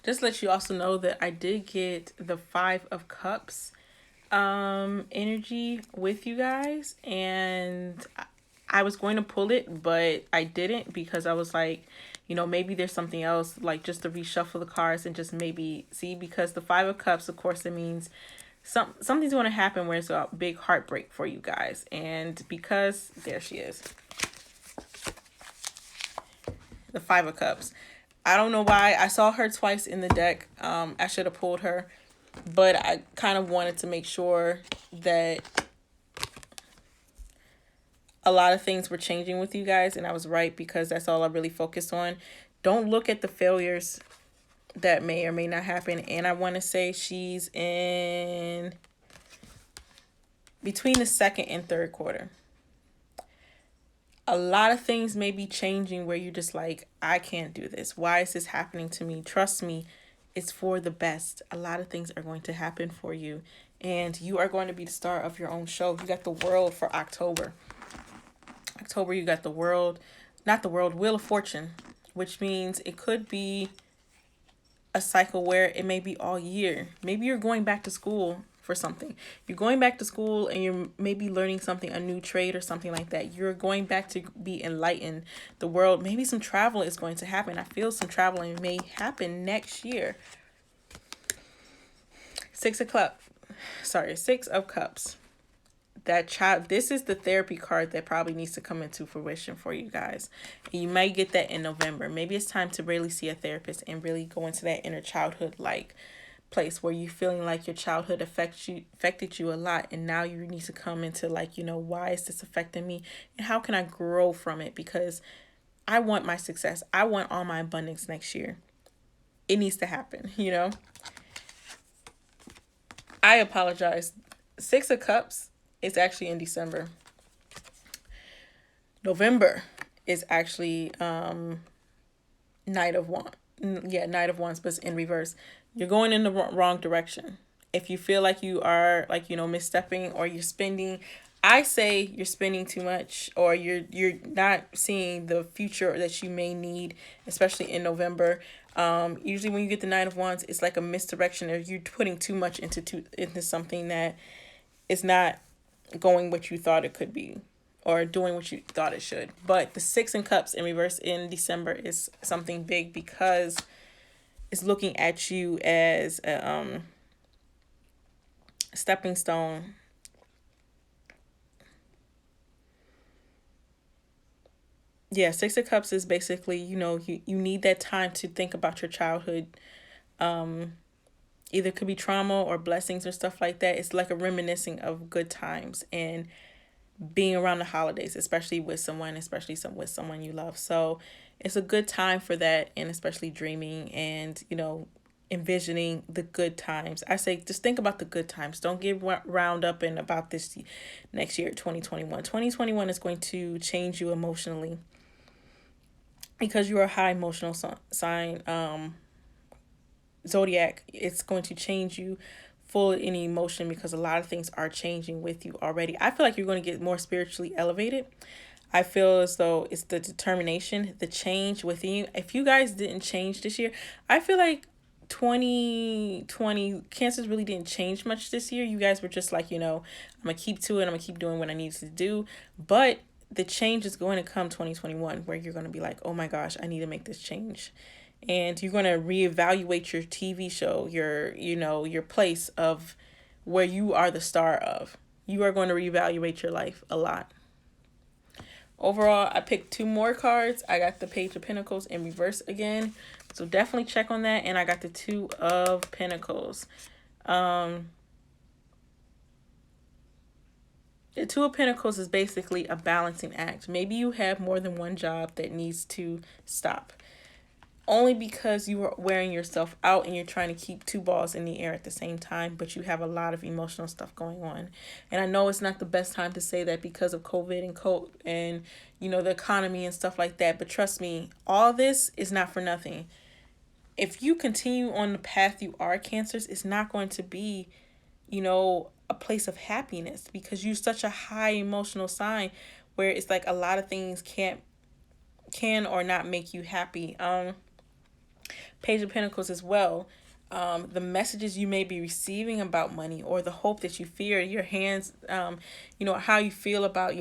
Just let you also know that I did get the 5 of Cups energy with you guys, and I was going to pull it, but I didn't because I was like, you know, maybe there's something else, like just to reshuffle the cards and just maybe see, because the 5 of Cups, of course, it means something's going to happen where it's a big heartbreak for you guys. And because there she is, the 5 of Cups. I don't know why. I saw her twice in the deck. I should have pulled her, but I kind of wanted to make sure that a lot of things were changing with you guys, and I was right, because that's all I really focused on. Don't look at the failures that may or may not happen. And I want to say she's in between the second and third quarter. A lot of things may be changing where you're just like, I can't do this. Why is this happening to me? Trust me, it's for the best. A lot of things are going to happen for you, and you are going to be the star of your own show. You got the World for October. October, you got the World, not the World, Wheel of Fortune, which means it could be a cycle where it may be all year. Maybe you're going back to school for something. You're going back to school and you're maybe learning something, a new trade or something like that. You're going back to be enlightened. The world, maybe some travel is going to happen. I feel some traveling may happen next year. 6 of Cups. That child, this is the therapy card that probably needs to come into fruition for you guys. And you might get that in November. Maybe it's time to really see a therapist and really go into that inner childhood like place where you're feeling like your childhood affected you a lot, and now you need to come into like, you know, why is this affecting me and how can I grow from it? Because I want my success. I want all my abundance next year. It needs to happen, you know. I apologize. 6 of Cups is actually in December. November is actually Knight of Wands. Yeah, Knight of Wands, but it's in reverse. You're going in the wrong direction. If you feel like you are, like, you know, misstepping, or you're spending, I say you're spending too much, or you're not seeing the future that you may need, especially in November. Usually when you get the Knight of Wands, it's like a misdirection, or you're putting too much into something that is not going what you thought it could be, or doing what you thought it should. But the 6 of Cups in reverse in December is something big, because it's looking at you as a stepping stone. Yeah, Six of Cups is basically, you need that time to think about your childhood. Either could be trauma or blessings or stuff like that. It's like a reminiscing of good times and being around the holidays, especially with someone, with someone you love. So it's a good time for that, and especially dreaming and, envisioning the good times. I say just think about the good times. Don't get round up in about this next year, 2021. 2021 is going to change you emotionally because you're a high emotional sign. Zodiac, it's going to change you full in emotion because a lot of things are changing with you already. I feel like you're going to get more spiritually elevated. I feel as though it's the determination, the change within you. If you guys didn't change this year, I feel like 2020 Cancers really didn't change much this year. You guys were just like, I'm gonna keep to it, I'm gonna keep doing what I need to do. But the change is going to come 2021, where you're going to be like, oh my gosh, I need to make this change. And you're going to reevaluate your TV show, your place of where you are the star of. You are going to reevaluate your life a lot. Overall, I picked 2 more cards. I got the Page of Pentacles in reverse again. So definitely check on that. And I got the 2 of Pentacles. The 2 of Pentacles is basically a balancing act. Maybe you have more than one job that needs to stop. Only because you are wearing yourself out and you're trying to keep 2 balls in the air at the same time, but you have a lot of emotional stuff going on. And I know it's not the best time to say that because of COVID and the economy and stuff like that, but trust me, all this is not for nothing. If you continue on the path you are, Cancers, it's not going to be, a place of happiness because you're such a high emotional sign where it's like a lot of things can or not make you happy. Page of Pentacles as well. The messages you may be receiving about money or the hope that you fear, your hands, how you feel about,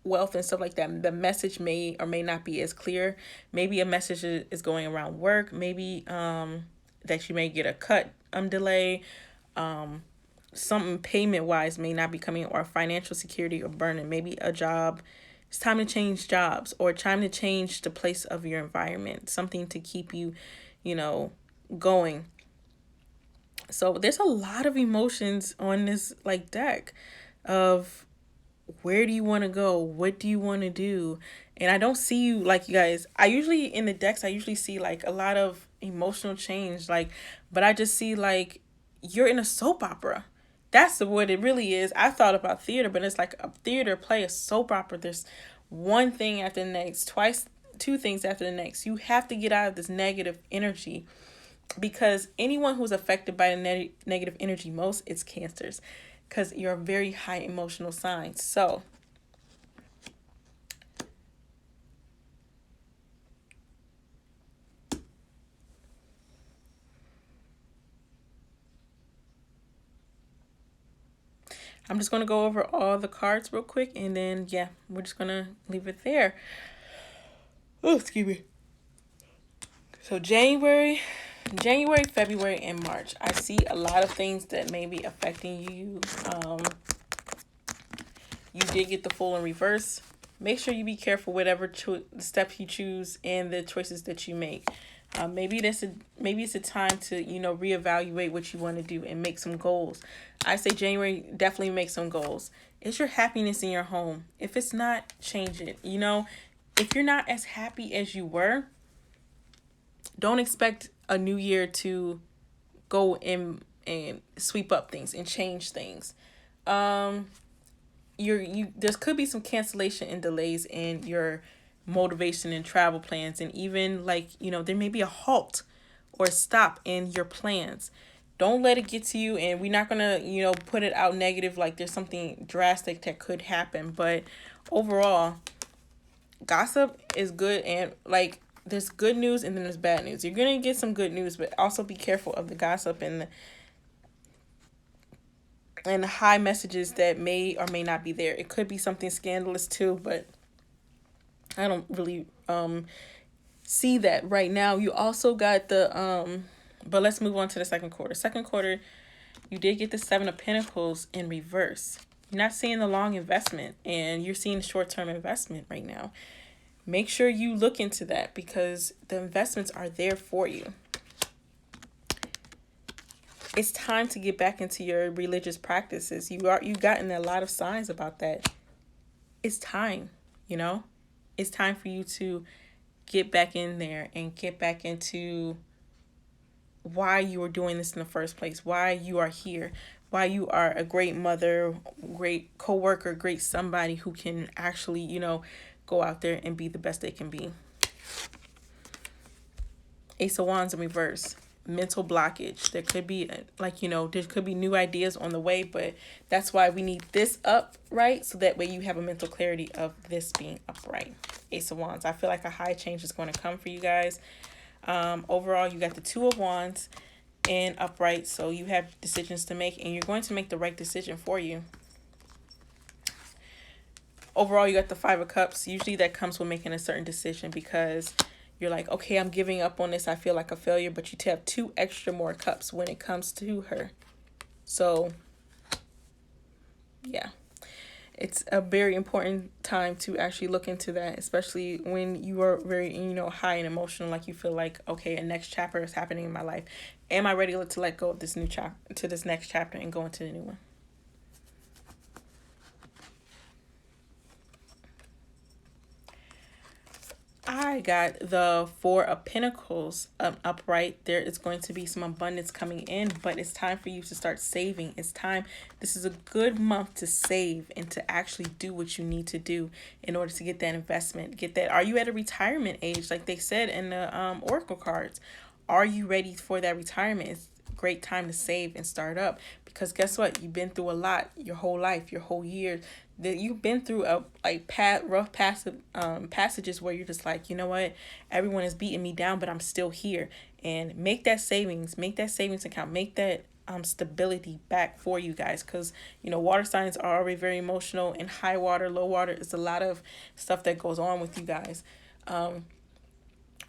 wealth and stuff like that. The message may or may not be as clear. Maybe a message is going around work. Maybe that you may get a cut delay. Something payment wise may not be coming, or financial security or burning. Maybe a job. It's time to change jobs or time to change the place of your environment. Something to keep you going. So there's a lot of emotions on this deck of where do you want to go? What do you want to do? And I don't see you you guys, I usually in the decks, I usually see a lot of emotional change, but I just see you're in a soap opera. That's what it really is. I thought about theater, but it's like a theater play, a soap opera. There's one thing after the next, 2 things after the next. You have to get out of this negative energy because anyone who's affected by the negative energy most, it's Cancers because you're a very high emotional sign. So I'm just going to go over all the cards real quick and then, yeah, we're just going to leave it there. Oh, excuse me. So January, February, and March. I see a lot of things that may be affecting you. You did get the Fool in reverse. Make sure you be careful whatever steps you choose and the choices that you make. Maybe it's a time to reevaluate what you want to do and make some goals. I say January, definitely make some goals. Is your happiness in your home? If it's not, change it. If you're not as happy as you were, don't expect a new year to go in and sweep up things and change things. There could be some cancellation and delays in your motivation and travel plans, and even there may be a halt or stop in your plans. Don't let it get to you, and we're not gonna put it out negative like there's something drastic that could happen, but overall gossip is good, and there's good news and then there's bad news. You're gonna get some good news, but also be careful of the gossip and the high messages that may or may not be there. It could be something scandalous too, but I don't really see that right now. You also got the but let's move on to the second quarter. Second quarter, you did get the 7 of Pentacles in reverse. You're not seeing the long investment, and you're seeing short-term investment right now. make sure you look into that because the investments are there for you. It's time to get back into your religious practices. You've gotten a lot of signs about that. It's time, you know? It's time for you to get back in there and get back into why you were doing this in the first place, why you are here, why you are a great mother, great co-worker, great somebody who can actually, you know, go out there and be the best they can be. Ace of Wands in reverse. Mental blockage. There could be, like, you know, there could be new ideas on the way, but that's why we need this upright, so that way you have a mental clarity of this being upright. Ace of Wands. I feel like a high change is going to come for you guys. Overall, you got the Two of Wands and upright, so you have decisions to make, and you're going to make the right decision for you. Overall, you got the Five of Cups. Usually that comes with making a certain decision because you're like, okay, I'm giving up on this. I feel like a failure, but you have 2 extra more cups when it comes to her. So, yeah. It's a very important time to actually look into that, especially when you are very, you know, high and emotional, like you feel like, okay, a next chapter is happening in my life. Am I ready to let go of this new chapter, to this next chapter, and go into the new one? I got the Four of Pentacles upright. There is going to be some abundance coming in, but it's time for you to start saving. It's time. This is a good month to save and to actually do what you need to do in order to get that investment. Get that. Are you at a retirement age, like they said in the Oracle cards? Are you ready for that retirement? It's a great time to save and start up, because guess what? You've been through a lot your whole life, your whole year. That you've been through rough passages where you're just like, you know what, everyone is beating me down, but I'm still here. And make that savings account, make that stability back for you guys, because you know water signs are already very emotional, and high water, low water is a lot of stuff that goes on with you guys.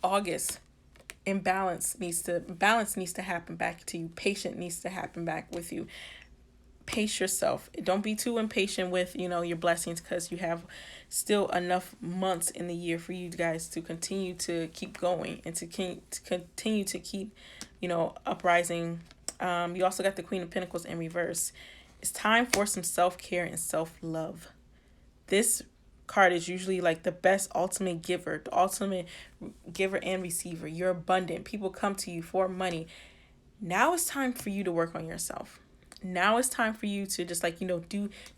August, balance needs to happen back to you. Patience needs to happen back with you. Pace yourself. Don't be too impatient with, you know, your blessings, because you have still enough months in the year for you guys to continue to keep going and to continue to keep, you know, uprising. You also got the Queen of Pentacles in reverse. It's time for some self-care and self-love. This card is usually like the best ultimate giver, the ultimate giver and receiver. You're abundant. People come to you for money. Now it's time for you to work on yourself. Now it's time for you to just, like, you know,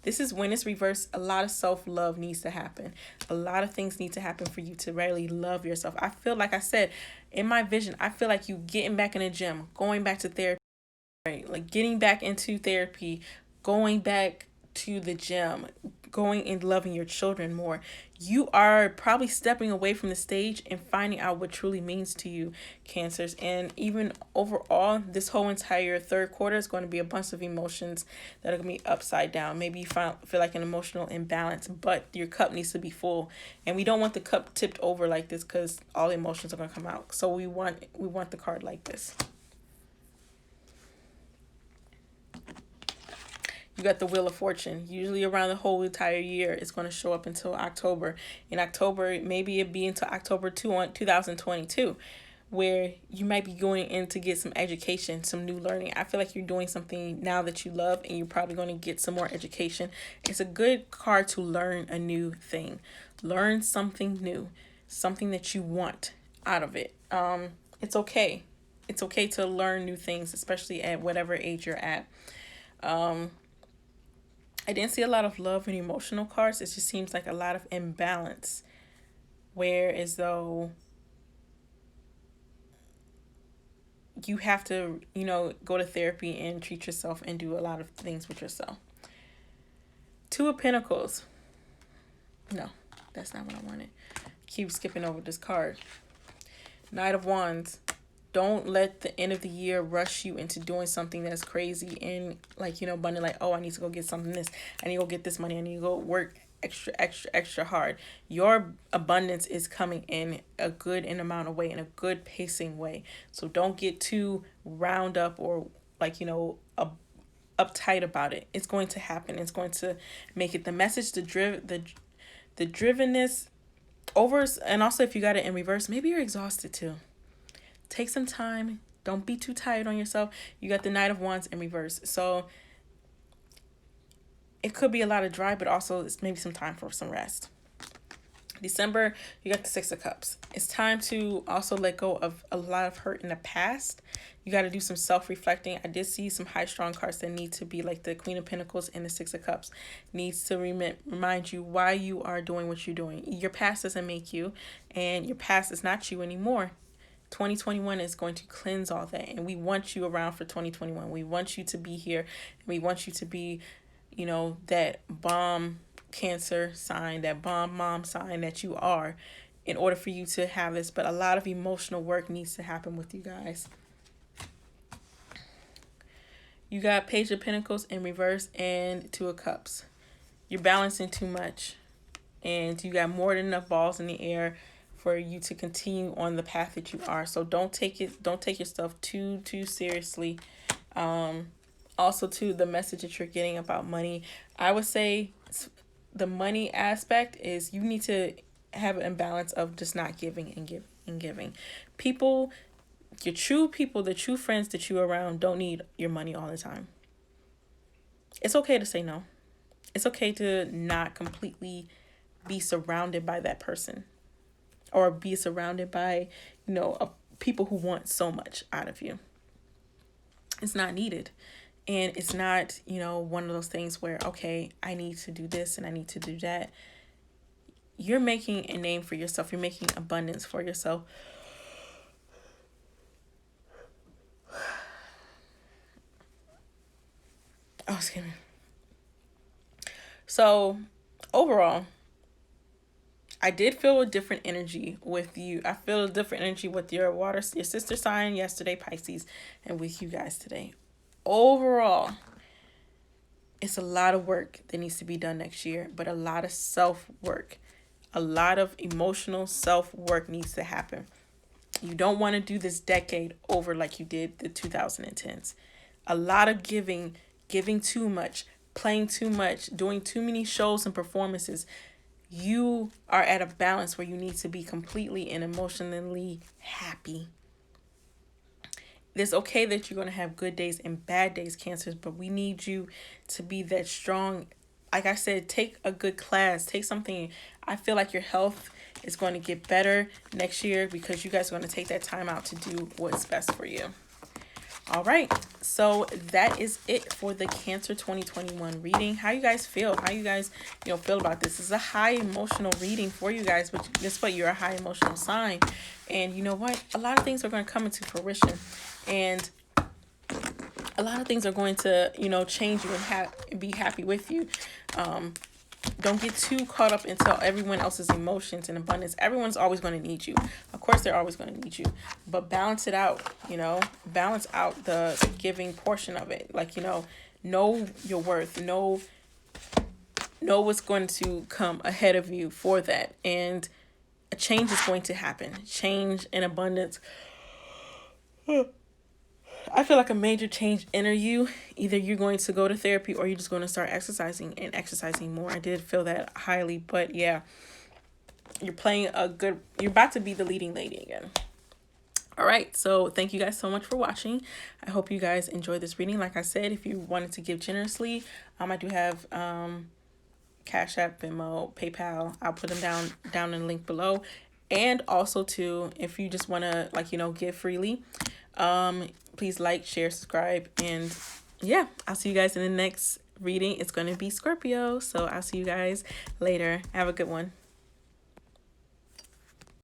this is when it's reversed. A lot of self-love needs to happen. A lot of things need to happen for you to really love yourself. I feel like I said in my vision, I feel like you getting back in the gym, going back to therapy, right? Like getting back into therapy, going back to the gym, going and loving your children more. You are probably stepping away from the stage and finding out what truly means to you, Cancers. And even overall, this whole entire third quarter is going to be a bunch of emotions that are going to be upside down. Maybe you feel like an emotional imbalance, but your cup needs to be full. And we don't want the cup tipped over like this, because all the emotions are going to come out. So we want the card like this. You got the Wheel of Fortune. Usually around the whole entire year, it's going to show up until October. In October, maybe it be until October 2022, where you might be going in to get some education, some new learning. I feel like you're doing something now that you love, and you're probably going to get some more education. It's a good card to learn a new thing. Learn something new, something that you want out of it. It's okay. It's okay to learn new things, especially at whatever age you're at. I didn't see a lot of love and emotional cards. It just seems like a lot of imbalance, where as though you have to, you know, go to therapy and treat yourself and do a lot of things with yourself. Two of Pentacles. No, that's not what I wanted. Keep skipping over this card. Knight of Wands. Don't let the end of the year rush you into doing something that's crazy and, like, you know, abundant, like, oh, I need to go get something this. I need to go get this money. I need to go work extra hard. Your abundance is coming in a good amount of way, in a good pacing way. So don't get too round up or, like, you know, uptight about it. It's going to happen. It's going to make it. The message, the drivenness And also if you got it in reverse, maybe you're exhausted too. Take some time. Don't be too tired on yourself. You got the Knight of Wands in reverse. So it could be a lot of drive, but also it's maybe some time for some rest. December, you got the Six of Cups. It's time to also let go of a lot of hurt in the past. You got to do some self-reflecting. I did see some high-strung cards that need to be like the Queen of Pentacles and the Six of Cups. Needs to remind you why you are doing what you're doing. Your past doesn't make you, and your past is not you anymore. 2021 is going to cleanse all that, and we want you around for 2021. We want you to be here. We want you to be, you know, that bomb Cancer sign, that bomb mom sign that you are, in order for you to have this. But a lot of emotional work needs to happen with you guys. You got Page of Pentacles in reverse and Two of Cups. You're balancing too much, and you got more than enough balls in the air for you to continue on the path that you are. So don't take yourself too seriously. Also too, the message that you're getting about money, I would say the money aspect is you need to have an imbalance of just not giving and giving. People, your true people, the true friends that you're around don't need your money all the time. It's okay to say no. It's okay to not completely be surrounded by that person, or be surrounded by, you know, people who want so much out of you. It's not needed. And it's not, you know, one of those things where, okay, I need to do this and I need to do that. You're making a name for yourself. You're making abundance for yourself. Oh, excuse me. So, overall, I did feel a different energy with you. I feel a different energy with your sister sign yesterday, Pisces, and with you guys today. Overall, it's a lot of work that needs to be done next year, but a lot of self-work, a lot of emotional self-work needs to happen. You don't want to do this decade over like you did the 2010s. A lot of giving too much, playing too much, doing too many shows and performances. You are at a balance where you need to be completely and emotionally happy. It's okay that you're going to have good days and bad days, Cancers, but we need you to be that strong. Like I said, take a good class, take something. I feel like your health is going to get better next year because you guys are going to take that time out to do what's best for you. All right, so that is it for the Cancer 2021 reading. How you guys feel? How you guys, feel about this? This is a high emotional reading for you guys, but guess what? You're a high emotional sign. And you know what? A lot of things are going to come into fruition. And a lot of things are going to, change you and be happy with you. Don't get too caught up into everyone else's emotions and abundance. Everyone's always going to need you. Of course, they're always going to need you. But balance it out, balance out the giving portion of it. Like, know your worth. Know what's going to come ahead of you for that. And a change is going to happen. Change and abundance. I feel like a major change enter you. Either you're going to go to therapy or you're just going to start exercising and exercising more. I did feel that highly, but yeah, you're about to be the leading lady again. All right. So thank you guys so much for watching. I hope you guys enjoyed this reading. Like I said, if you wanted to give generously, I do have, Cashapp, Venmo, PayPal. I'll put them down in the link below. And also too, if you just want to give freely, please like, share, subscribe, and yeah, I'll see you guys in the next reading. It's going to be Scorpio, so I'll see you guys later. Have a good one.